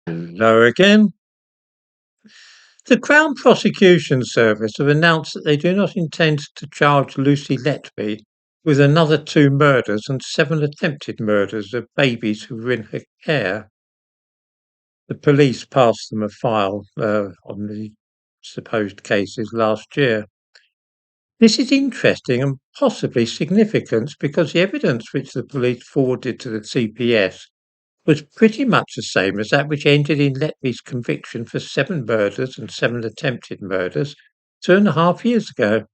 Hello again. The Crown Prosecution Service have announced that they do not intend to charge Lucy Letby with another two murders and seven attempted murders of babies who were in her care. The police passed them a file on the supposed cases last year. This is interesting and possibly significant because the evidence which the police forwarded to the CPS was pretty much the same as that which ended in Letby's conviction for seven murders and seven attempted murders 2.5 years ago.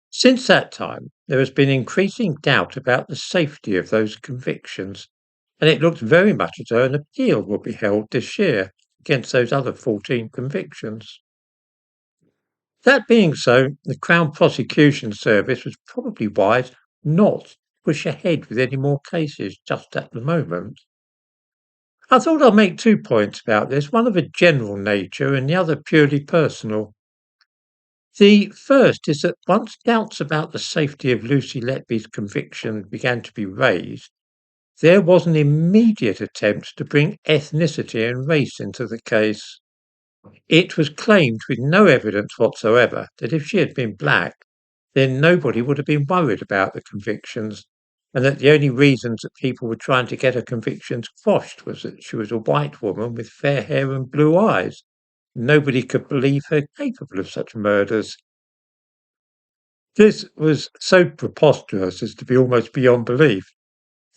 Since that time, there has been increasing doubt about the safety of those convictions, and it looks very much as though an appeal will be held this year against those other 14 convictions. That being so, the Crown Prosecution Service was probably wise not to push ahead with any more cases just at the moment. I thought I'd make 2 points about this, one of a general nature and the other purely personal. The first is that once doubts about the safety of Lucy Letby's conviction began to be raised, there was an immediate attempt to bring ethnicity and race into the case. It was claimed with no evidence whatsoever that if she had been black, then nobody would have been worried about the convictions, and that the only reasons that people were trying to get her convictions quashed was that she was a white woman with fair hair and blue eyes. Nobody could believe her capable of such murders. This was so preposterous as to be almost beyond belief.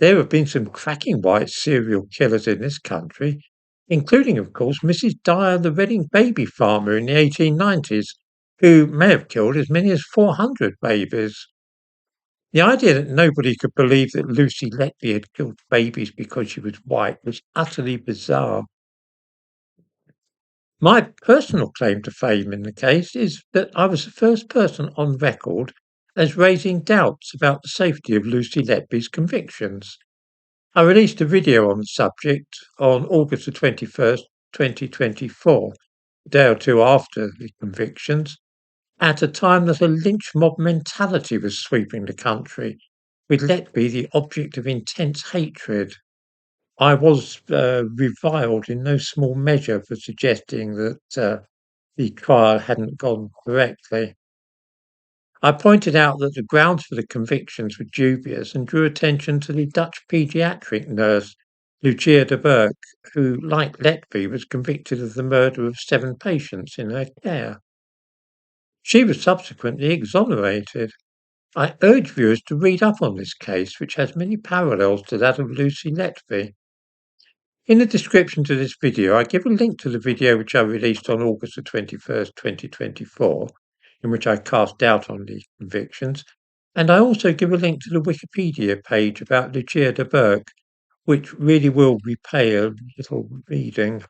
There have been some cracking white serial killers in this country, including, of course, Mrs. Dyer, the Reading baby farmer in the 1890s, who may have killed as many as 400 babies. The idea that nobody could believe that Lucy Letby had killed babies because she was white was utterly bizarre. My personal claim to fame in the case is that I was the first person on record as raising doubts about the safety of Lucy Letby's convictions. I released a video on the subject on August the 21st, 2024, a day or two after the convictions, at a time that a lynch mob mentality was sweeping the country, with Letby the object of intense hatred. I was reviled in no small measure for suggesting that the trial hadn't gone correctly. I pointed out that the grounds for the convictions were dubious and drew attention to the Dutch paediatric nurse, Lucia de Burke, who, like Letby, was convicted of the murder of seven patients in her care. She was subsequently exonerated. I urge viewers to read up on this case, which has many parallels to that of Lucy Letby. In the description to this video, I give a link to the video which I released on August the 21st, 2024, in which I cast doubt on the convictions, and I also give a link to the Wikipedia page about Lucia de Burke, which really will repay a little reading.